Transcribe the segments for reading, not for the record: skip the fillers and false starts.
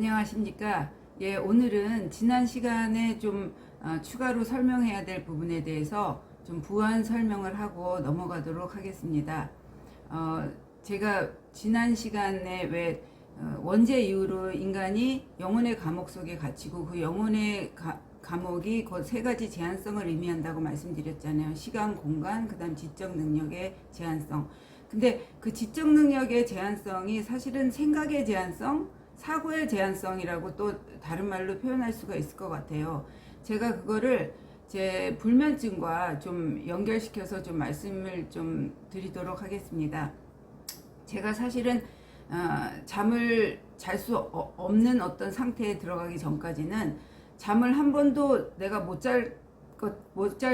안녕하십니까. 예, 오늘은 지난 시간에 좀 추가로 설명해야 될 부분에 대해서 좀 부연 설명을 하고 넘어가도록 하겠습니다. 제가 지난 시간에 왜 원죄 이후로 인간이 영혼의 감옥 속에 갇히고 그 영혼의 감옥이 그 세 가지 제한성을 의미한다고 말씀드렸잖아요. 시간, 공간, 그 다음 지적 능력의 제한성. 근데 그 지적 능력의 제한성이 사실은 생각의 제한성, 사고의 제한성이라고 또 다른 말로 표현할 수가 있을 것 같아요. 제가 그거를 제 불면증과 좀 연결시켜서 좀 말씀을 좀 드리도록 하겠습니다. 제가 사실은 잠을 잘 수 없는 어떤 상태에 들어가기 전까지는 잠을 한 번도 내가 못 잘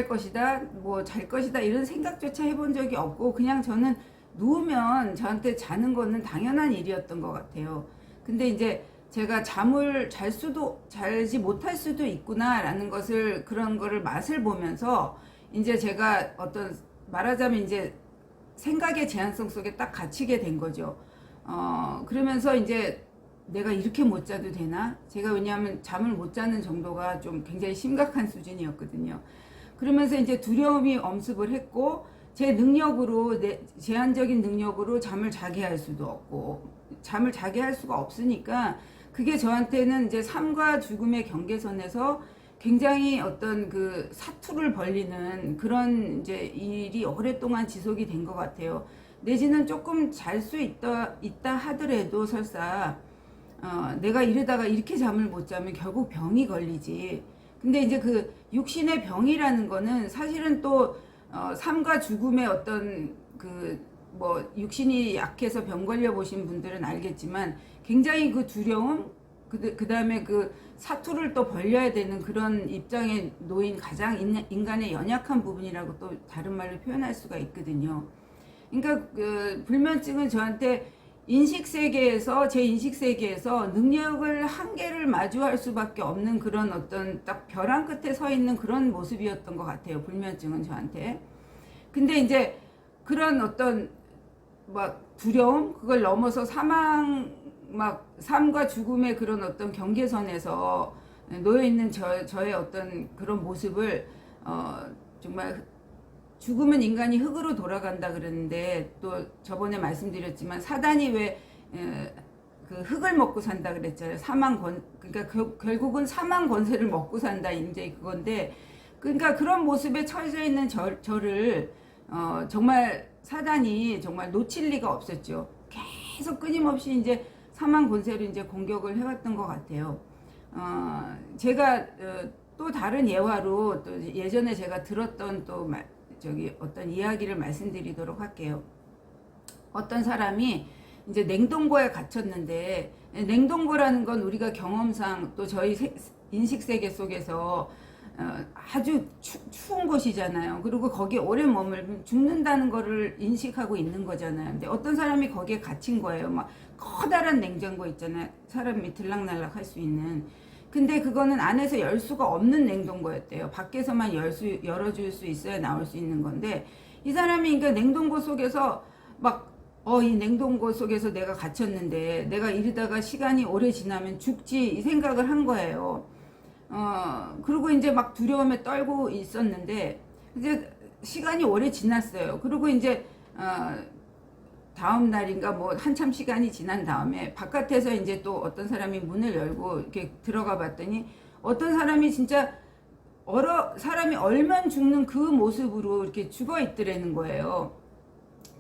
것이다, 뭐 잘 것이다 이런 생각조차 해본 적이 없고 그냥 저는 누우면 저한테 자는 거는 당연한 일이었던 것 같아요. 근데 이제 제가 잠을 자지 못할 수도 있구나라는 것을 그런 거를 맛을 보면서 이제 제가 어떤 말하자면 이제 생각의 제한성 속에 딱 갇히게 된 거죠. 그러면서 이제 내가 이렇게 못 자도 되나? 제가 왜냐하면 잠을 못 자는 정도가 좀 굉장히 심각한 수준이었거든요. 그러면서 이제 두려움이 엄습을 했고 제 능력으로 제한적인 능력으로 잠을 자게 할 수도 없고 잠을 자게 할 수가 없으니까 그게 저한테는 이제 삶과 죽음의 경계선에서 굉장히 어떤 그 사투를 벌리는 그런 이제 일이 오랫동안 지속이 된 것 같아요. 내지는 조금 잘 수 있다 하더라도 설사 내가 이러다가 이렇게 잠을 못 자면 결국 병이 걸리지. 근데 이제 그 육신의 병이라는 거는 사실은 또 삶과 죽음의 어떤 뭐 육신이 약해서 병 걸려 보신 분들은 알겠지만 굉장히 그 두려움 그 다음에 그 사투를 또 벌려야 되는 그런 입장에 놓인 가장 인간의 연약한 부분이라고 또 다른 말로 표현할 수가 있거든요. 그러니까 그 불면증은 저한테 제 인식 세계에서 능력을 한계를 마주할 수밖에 없는 그런 어떤 딱 벼랑 끝에 서 있는 그런 모습이었던 것 같아요. 불면증은 저한테. 근데 이제 그런 어떤 막 두려움, 그걸 넘어서 삶과 죽음의 그런 어떤 경계선에서 놓여 있는 저의 어떤 그런 모습을 정말 죽으면 인간이 흙으로 돌아간다 그러는데 또 저번에 말씀드렸지만 사단이 왜 그 흙을 먹고 산다 그랬잖아요. 그러니까 결국은 사망 권세를 먹고 산다 이제 그건데 그러니까 그런 모습에 처해져 있는 저를 정말 사단이 정말 놓칠 리가 없었죠. 계속 끊임없이 이제 사망 권세로 이제 공격을 해왔던 것 같아요. 제가 또 다른 예화로 또 예전에 제가 들었던 또 어떤 이야기를 말씀드리도록 할게요. 어떤 사람이 이제 냉동고에 갇혔는데 냉동고라는 건 우리가 경험상 또 저희 인식 세계 속에서 아주 추운 곳이잖아요. 그리고 거기에 오래 머물면 죽는다는 거를 인식하고 있는 거잖아요. 근데 어떤 사람이 거기에 갇힌 거예요. 막 커다란 냉장고 있잖아요. 사람이 들락날락 할 수 있는. 근데 그거는 안에서 열 수가 없는 냉동고였대요. 밖에서만 열어줄 수 있어야 나올 수 있는 건데 이 사람이 그러니까 냉동고 속에서 막 이 냉동고 속에서 내가 갇혔는데 내가 이러다가 시간이 오래 지나면 죽지 이 생각을 한 거예요. 그리고 이제 막 두려움에 떨고 있었는데 이제 시간이 오래 지났어요. 그리고 이제 다음 날인가 뭐 한참 시간이 지난 다음에 바깥에서 이제 또 어떤 사람이 문을 열고 이렇게 들어가 봤더니 어떤 사람이 진짜 사람이 얼면 죽는 그 모습으로 이렇게 죽어 있더라는 거예요.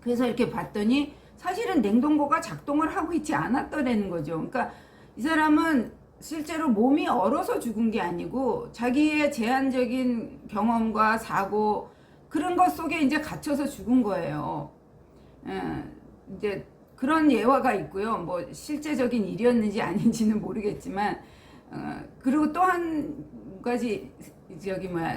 그래서 이렇게 봤더니 사실은 냉동고가 작동을 하고 있지 않았더라는 거죠. 그러니까 이 사람은 실제로 몸이 얼어서 죽은 게 아니고 자기의 제한적인 경험과 사고 그런 것 속에 이제 갇혀서 죽은 거예요. 이제 그런 예화가 있고요. 뭐 실제적인 일이었는지 아닌지는 모르겠지만 그리고 또 한 가지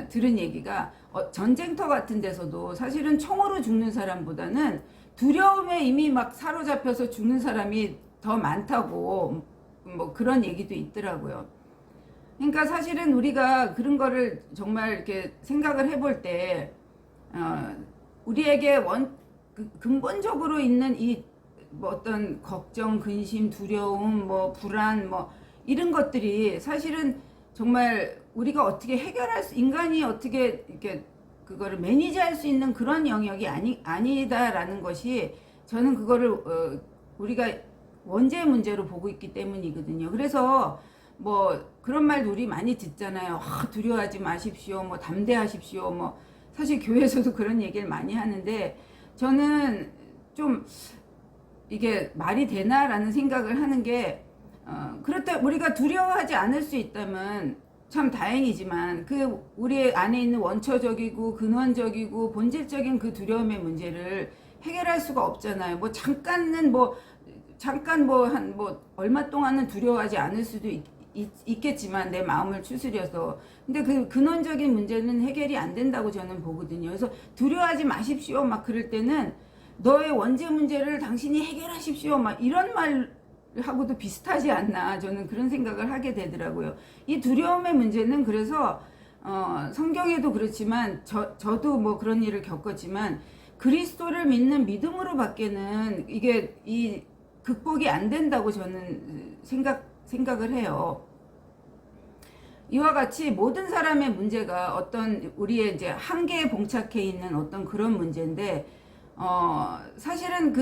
들은 얘기가 전쟁터 같은 데서도 사실은 총으로 죽는 사람보다는 두려움에 이미 막 사로잡혀서 죽는 사람이 더 많다고 뭐 그런 얘기도 있더라고요. 그러니까 사실은 우리가 그런 거를 정말 이렇게 생각을 해볼 때 우리에게 근본적으로 있는 이 뭐 어떤 걱정, 근심, 두려움, 뭐 불안, 뭐 이런 것들이 사실은 정말 우리가 어떻게 인간이 어떻게 이렇게 그거를 매니지할 수 있는 그런 영역이 아니다라는 것이 저는 그거를 우리가 원죄 문제로 보고 있기 때문이거든요. 그래서 뭐 그런 말도 우리 많이 듣잖아요. 두려워하지 마십시오. 뭐 담대하십시오. 뭐 사실 교회에서도 그런 얘기를 많이 하는데 저는 좀 이게 말이 되나라는 생각을 하는 게 그렇다 우리가 두려워하지 않을 수 있다면 참 다행이지만 그 우리 안에 있는 원초적이고 근원적이고 본질적인 그 두려움의 문제를 해결할 수가 없잖아요. 뭐 잠깐 뭐 얼마 동안은 두려워하지 않을 수도 있겠지만 내 마음을 추스려서 근데 그 근원적인 문제는 해결이 안 된다고 저는 보거든요. 그래서 두려워하지 마십시오 막 그럴 때는 너의 원죄 문제를 당신이 해결하십시오 막 이런 말하고도 비슷하지 않나 저는 그런 생각을 하게 되더라고요. 이 두려움의 문제는 그래서 성경에도 그렇지만 저도 뭐 그런 일을 겪었지만 그리스도를 믿는 믿음으로 밖에는 이게 이 극복이 안 된다고 저는 생각을 해요. 이와 같이 모든 사람의 문제가 어떤 우리의 이제 한계에 봉착해 있는 어떤 그런 문제인데 사실은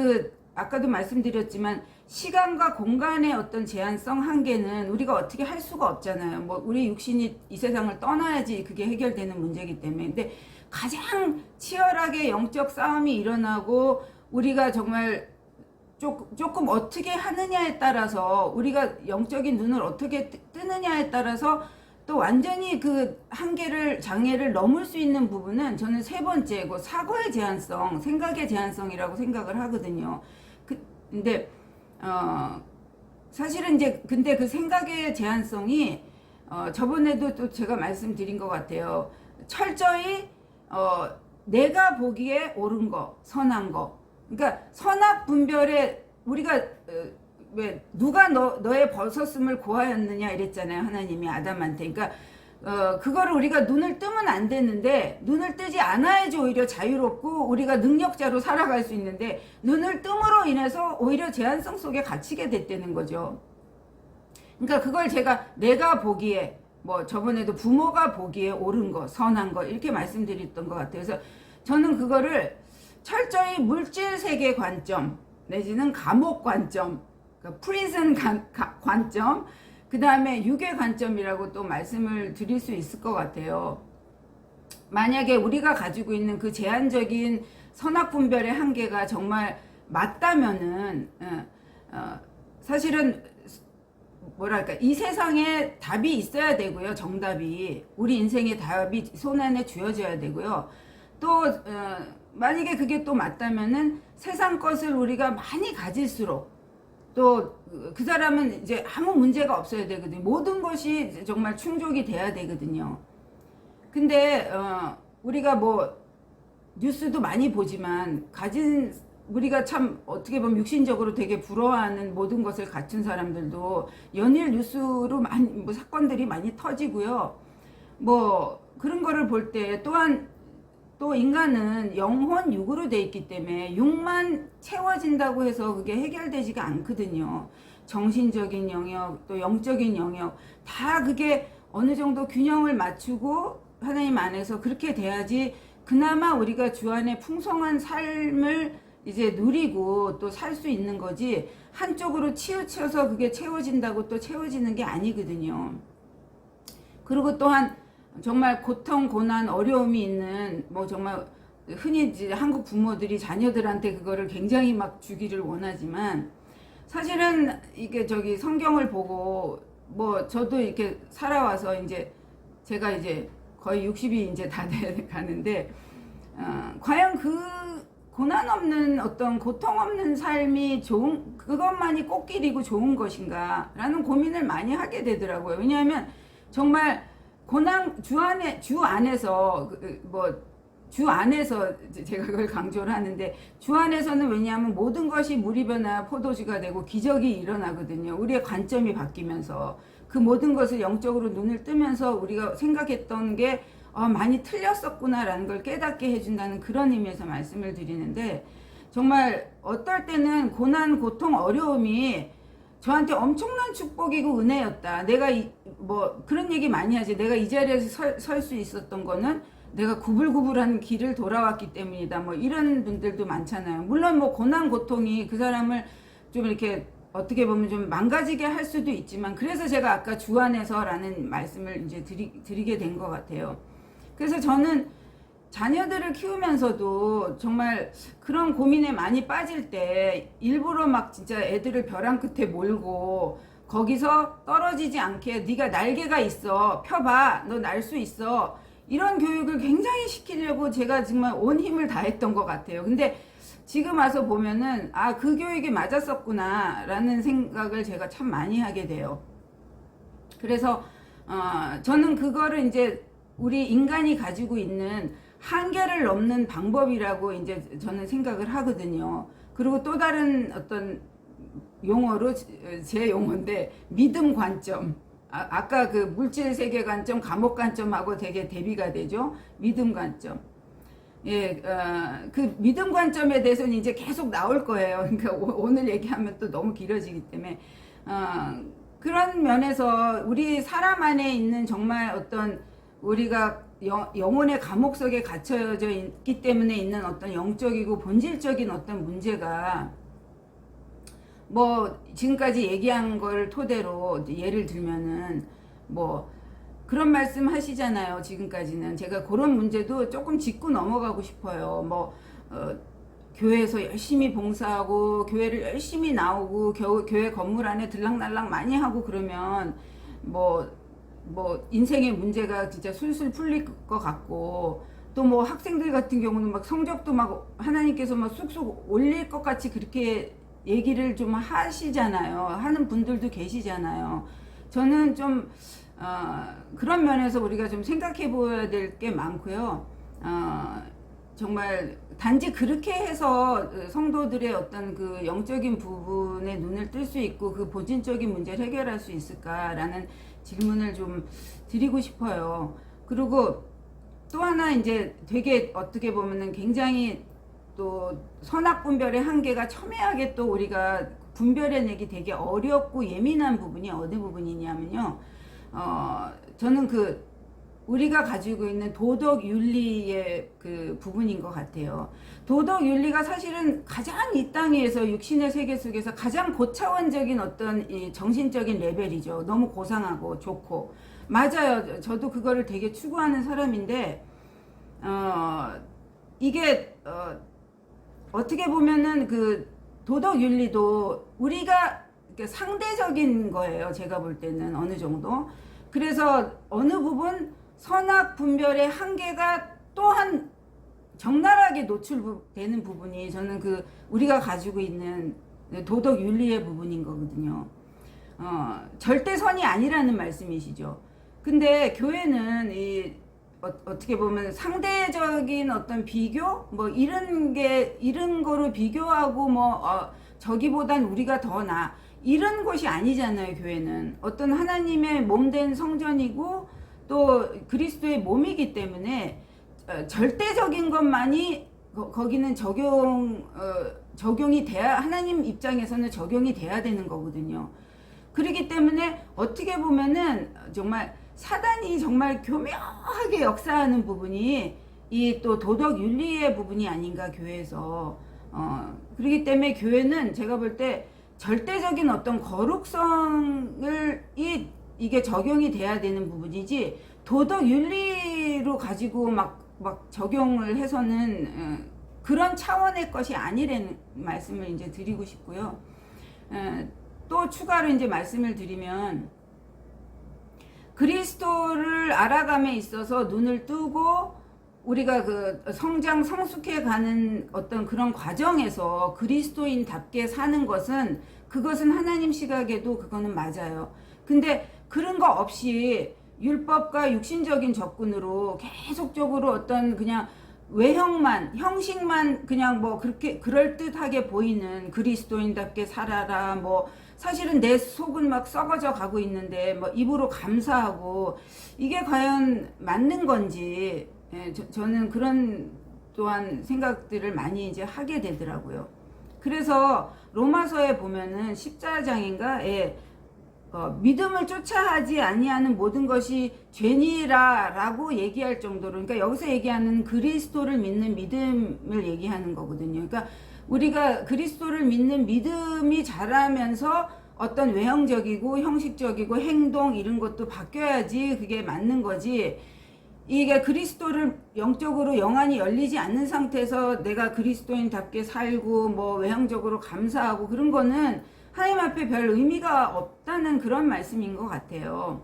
아까도 말씀드렸지만 시간과 공간의 어떤 제한성 한계는 우리가 어떻게 할 수가 없잖아요. 뭐 우리 육신이 이 세상을 떠나야지 그게 해결되는 문제이기 때문에. 근데 가장 치열하게 영적 싸움이 일어나고 우리가 정말 조금 어떻게 하느냐에 따라서 우리가 영적인 눈을 어떻게 뜨느냐에 따라서 또 완전히 그 장애를 넘을 수 있는 부분은 저는 세 번째 사고의 제한성, 생각의 제한성이라고 생각을 하거든요. 근데 사실은 이제 근데 그 생각의 제한성이 저번에도 또 제가 말씀드린 것 같아요. 철저히 내가 보기에 옳은 거, 선한 거. 그러니까 선악 분별에 우리가 왜 누가 너의 벗었음을 고하였느냐 이랬잖아요. 하나님이 아담한테. 그러니까 그거를 우리가 눈을 뜨면 안 되는데 눈을 뜨지 않아야지 오히려 자유롭고 우리가 능력자로 살아갈 수 있는데 눈을 뜸으로 인해서 오히려 제한성 속에 갇히게 됐다는 거죠. 그러니까 그걸 내가 보기에 뭐 저번에도 부모가 보기에 옳은 거, 선한 거 이렇게 말씀드렸던 것 같아요. 그래서 저는 그거를 철저히 물질 세계 관점 내지는 감옥 관점, 그러니까 프리즌 관점, 그 다음에 유괴 관점이라고 또 말씀을 드릴 수 있을 것 같아요. 만약에 우리가 가지고 있는 그 제한적인 선악 분별의 한계가 정말 맞다면은 사실은 뭐랄까 이 세상에 답이 있어야 되고요. 정답이 우리 인생의 답이 손 안에 쥐어져야 되고요. 또 만약에 그게 또 맞다면은 세상 것을 우리가 많이 가질수록 또 그 사람은 이제 아무 문제가 없어야 되거든요. 모든 것이 정말 충족이 돼야 되거든요. 근데 우리가 뭐 뉴스도 많이 보지만 우리가 참 어떻게 보면 육신적으로 되게 부러워하는 모든 것을 갖춘 사람들도 연일 뉴스로 뭐 사건들이 많이 터지고요. 뭐 그런 거를 볼 때 또한 또 인간은 영혼 육으로 돼 있기 때문에 육만 채워진다고 해서 그게 해결되지가 않거든요. 정신적인 영역 또 영적인 영역 다 그게 어느 정도 균형을 맞추고 하나님 안에서 그렇게 돼야지 그나마 우리가 주 안에 풍성한 삶을 이제 누리고 또 살 수 있는 거지 한쪽으로 치우쳐서 그게 채워진다고 또 채워지는 게 아니거든요. 그리고 또한 정말 고통, 고난, 어려움이 있는 뭐 정말 흔히 이제 한국 부모들이 자녀들한테 그거를 굉장히 막 주기를 원하지만 사실은 이게 성경을 보고 뭐 저도 이렇게 살아와서 이제 제가 이제 거의 60이 이제 다 가는데 과연 그 고난 없는 어떤 고통 없는 삶이 그것만이 꽃길이고 좋은 것인가 라는 고민을 많이 하게 되더라고요. 왜냐하면 정말 주 안에서 제가 그걸 강조를 하는데 주 안에서는 왜냐하면 모든 것이 물이 변화 포도주가 되고 기적이 일어나거든요. 우리의 관점이 바뀌면서 그 모든 것을 영적으로 눈을 뜨면서 우리가 생각했던 게 많이 틀렸었구나라는 걸 깨닫게 해준다는 그런 의미에서 말씀을 드리는데 정말 어떨 때는 고난, 고통, 어려움이 저한테 엄청난 축복이고 은혜였다. 내가 뭐 그런 얘기 많이 하지. 내가 이 자리에서 설 수 있었던 거는 내가 구불구불한 길을 돌아왔기 때문이다. 뭐 이런 분들도 많잖아요. 물론 뭐 고난 고통이 그 사람을 좀 이렇게 어떻게 보면 좀 망가지게 할 수도 있지만, 그래서 제가 아까 주 안에서라는 말씀을 이제 드리게 된 것 같아요. 그래서 저는 자녀들을 키우면서도 정말 그런 고민에 많이 빠질 때 일부러 막 진짜 애들을 벼랑 끝에 몰고 거기서 떨어지지 않게 네가 날개가 있어, 펴봐, 너 날 수 있어, 이런 교육을 굉장히 시키려고 제가 정말 온 힘을 다했던 것 같아요. 근데 지금 와서 보면은 그 교육이 맞았었구나 라는 생각을 제가 참 많이 하게 돼요. 그래서 저는 그거를 이제 우리 인간이 가지고 있는 한계를 넘는 방법이라고 이제 저는 생각을 하거든요. 그리고 또 다른 어떤 용어로, 제 용어인데, 믿음 관점. 아까 그 물질 세계 관점, 감옥 관점하고 되게 대비가 되죠. 믿음 관점. 예, 그 믿음 관점에 대해서는 이제 계속 나올 거예요. 그러니까 오늘 얘기하면 또 너무 길어지기 때문에, 그런 면에서 우리 사람 안에 있는 정말 어떤 우리가 영혼의 감옥 속에 갇혀져 있기 때문에 있는 어떤 영적이고 본질적인 어떤 문제가, 뭐 지금까지 얘기한 걸 토대로 예를 들면은 뭐 그런 말씀 하시잖아요. 지금까지는 제가 그런 문제도 조금 짚고 넘어가고 싶어요. 뭐 교회에서 열심히 봉사하고 교회를 열심히 나오고 교회 건물 안에 들락날락 많이 하고 그러면 뭐 인생의 문제가 진짜 술술 풀릴 것 같고, 또 뭐 학생들 같은 경우는 막 성적도 막 하나님께서 막 쑥쑥 올릴 것 같이 그렇게 얘기를 좀 하시잖아요. 하는 분들도 계시잖아요. 저는 좀 그런 면에서 우리가 좀 생각해 보아야 될 게 많고요. 정말 단지 그렇게 해서 성도들의 어떤 그 영적인 부분에 눈을 뜰 수 있고 그 본질적인 문제를 해결할 수 있을까라는 질문을 좀 드리고 싶어요. 그리고 또 하나 이제 되게 어떻게 보면은 굉장히 또 선악 분별의 한계가 첨예하게 또 우리가 분별해내기 되게 어렵고 예민한 부분이 어느 부분이냐면요. 저는 그 우리가 가지고 있는 도덕 윤리의 그 부분인 것 같아요. 도덕 윤리가 사실은 가장 이 땅에서 육신의 세계 속에서 가장 고차원적인 어떤 이 정신적인 레벨이죠. 너무 고상하고 좋고. 맞아요. 저도 그거를 되게 추구하는 사람인데, 이게, 어떻게 보면은 그 도덕 윤리도 우리가 상대적인 거예요. 제가 볼 때는 어느 정도. 그래서 어느 부분 선악 분별의 한계가 또한 적나라하게 노출되는 부분이 저는 그 우리가 가지고 있는 도덕 윤리의 부분인 거거든요. 절대선이 아니라는 말씀이시죠. 근데 교회는 어떻게 보면 상대적인 어떤 비교 뭐 이런 거로 비교하고 저기보단 우리가 더 나아, 이런 것이 아니잖아요. 교회는 어떤 하나님의 몸된 성전이고 또 그리스도의 몸이기 때문에 절대적인 것만이 거기는 적용이 돼야, 하나님 입장에서는 적용이 돼야 되는 거거든요. 그렇기 때문에 어떻게 보면은 정말 사단이 정말 교묘하게 역사하는 부분이 이 또 도덕 윤리의 부분이 아닌가, 교회에서. 그렇기 때문에 교회는 제가 볼 때 절대적인 어떤 거룩성을 이게 적용이 돼야 되는 부분이지, 도덕 윤리로 가지고 막 적용을 해서는 그런 차원의 것이 아니라는 말씀을 이제 드리고 싶고요. 또 추가로 이제 말씀을 드리면, 그리스도를 알아감에 있어서 눈을 뜨고 우리가 그 성숙해 가는 어떤 그런 과정에서 그리스도인답게 사는 것은, 그것은 하나님 시각에도 그거는 맞아요. 근데 그런 거 없이 율법과 육신적인 접근으로 계속적으로 어떤 그냥 외형만, 형식만 그냥 그렇게 그럴듯하게 보이는 그리스도인답게 살아라, 사실은 내 속은 막 썩어져 가고 있는데 입으로 감사하고, 이게 과연 맞는 건지, 저는 그런 또한 생각들을 많이 이제 하게 되더라고요. 그래서 로마서에 보면은 14장인가? 예. 믿음을 쫓아하지 아니하는 모든 것이 죄니라라고 얘기할 정도로, 그러니까 여기서 얘기하는 그리스도를 믿는 믿음을 얘기하는 거거든요. 그러니까 우리가 그리스도를 믿는 믿음이 자라면서 어떤 외형적이고 형식적이고 행동 이런 것도 바뀌어야지 그게 맞는 거지. 이게 그리스도를 영적으로 영안이 열리지 않는 상태에서 내가 그리스도인답게 살고 뭐 외형적으로 감사하고 그런 거는 하나님 앞에 별 의미가 없다는 그런 말씀인 것 같아요.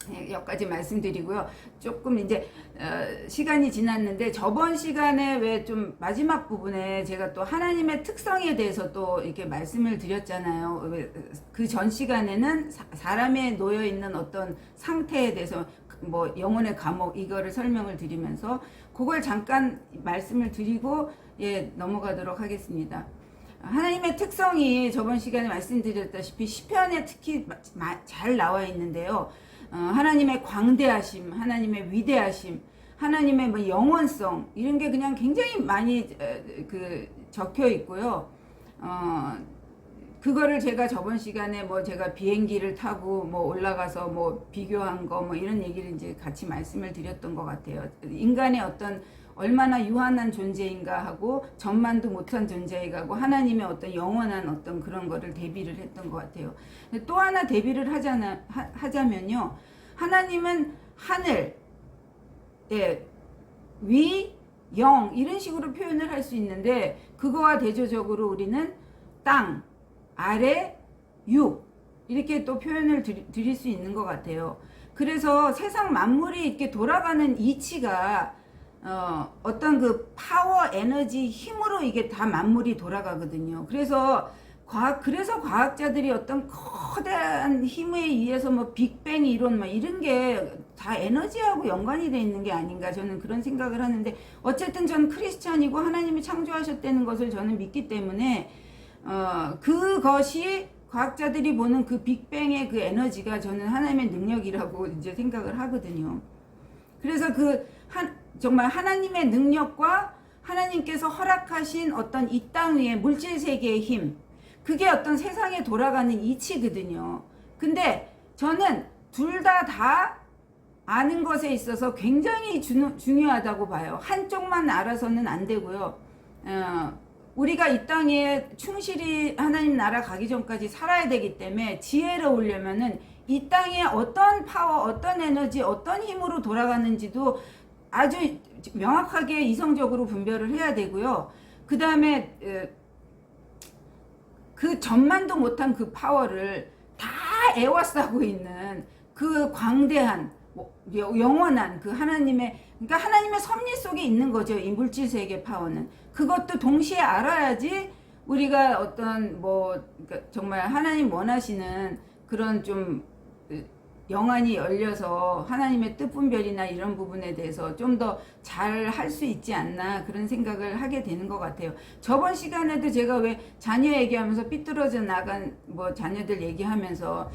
네, 여기까지 말씀드리고요. 조금 이제 시간이 지났는데 저번 시간에 왜 좀 마지막 부분에 제가 또 하나님의 특성에 대해서 또 이렇게 말씀을 드렸잖아요. 그 전 시간에는 사람에 놓여 있는 어떤 상태에 대해서 뭐 영혼의 감옥 이거를 설명을 드리면서 그걸 잠깐 말씀을 드리고 예 넘어가도록 하겠습니다. 하나님의 특성이 저번 시간에 말씀드렸다시피 시편에 특히 잘 나와 있는데요. 하나님의 광대하심, 하나님의 위대하심, 하나님의 뭐 영원성 이런 게 그냥 굉장히 많이 적혀 있고요. 그거를 제가 저번 시간에 뭐 제가 비행기를 타고 뭐 올라가서 뭐 비교한 거 뭐 이런 얘기를 이제 같이 말씀을 드렸던 것 같아요. 인간의 어떤 얼마나 유한한 존재인가 하고 전만도 못한 존재인가 하고 하나님의 어떤 영원한 어떤 그런 거를 대비를 했던 것 같아요. 또 하나 대비를 하자면요. 하나님은 하늘, 예, 위, 영 이런 식으로 표현을 할 수 있는데 그거와 대조적으로 우리는 땅, 아래, 육 이렇게 또 표현을 드릴 수 있는 것 같아요. 그래서 세상 만물이 이렇게 돌아가는 이치가 어떤 그 파워, 에너지, 힘으로 이게 다 만물이 돌아가거든요. 그래서 과학자들이 어떤 거대한 힘에 의해서 뭐 빅뱅 이론 막 이런 게 다 에너지하고 연관이 돼 있는 게 아닌가 저는 그런 생각을 하는데 어쨌든 저는 크리스찬이고 하나님이 창조하셨다는 것을 저는 믿기 때문에 그것이 과학자들이 보는 그 빅뱅의 그 에너지가 저는 하나님의 능력이라고 이제 생각을 하거든요. 그래서 정말 하나님의 능력과 하나님께서 허락하신 어떤 이 땅 위의 물질 세계의 힘, 그게 어떤 세상에 돌아가는 이치거든요. 근데 저는 둘 다 아는 것에 있어서 굉장히 중요하다고 봐요. 한쪽만 알아서는 안 되고요. 우리가 이 땅에 충실히 하나님 나라 가기 전까지 살아야 되기 때문에 지혜를 오려면은 이 땅에 어떤 파워, 어떤 에너지, 어떤 힘으로 돌아가는지도 아주 명확하게 이성적으로 분별을 해야 되고요. 그 다음에 그 전만도 못한 그 파워를 다 에워싸고 있는 그 광대한 영원한 그 하나님의, 그러니까 하나님의 섭리 속에 있는 거죠. 이 물질 세계 파워는. 그것도 동시에 알아야지 우리가 어떤 그러니까 정말 하나님 원하시는 그런 좀 영안이 열려서 하나님의 뜻분별이나 이런 부분에 대해서 좀 더 잘 할 수 있지 않나 그런 생각을 하게 되는 것 같아요. 저번 시간에도 제가 왜 자녀 얘기하면서 삐뚤어져 나간 자녀들 얘기하면서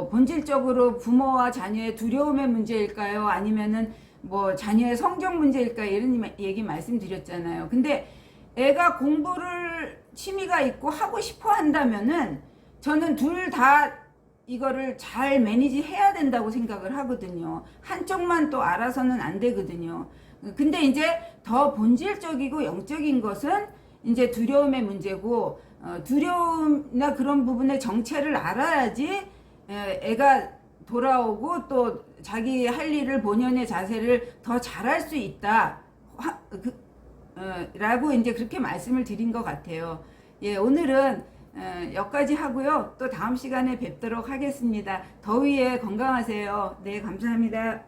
본질적으로 부모와 자녀의 두려움의 문제일까요? 아니면은 자녀의 성적 문제일까요? 이런 얘기 말씀드렸잖아요. 근데 애가 공부를 취미가 있고 하고 싶어 한다면은 저는 둘 다 이거를 잘 매니지 해야 된다고 생각을 하거든요. 한쪽만 또 알아서는 안 되거든요. 근데 이제 더 본질적이고 영적인 것은 이제 두려움의 문제고, 두려움이나 그런 부분의 정체를 알아야지 애가 돌아오고 또 자기 할 일을 본연의 자세를 더 잘할 수 있다. 라고 이제 그렇게 말씀을 드린 것 같아요. 예, 오늘은 여기까지 하고요. 또 다음 시간에 뵙도록 하겠습니다. 더위에 건강하세요. 네, 감사합니다.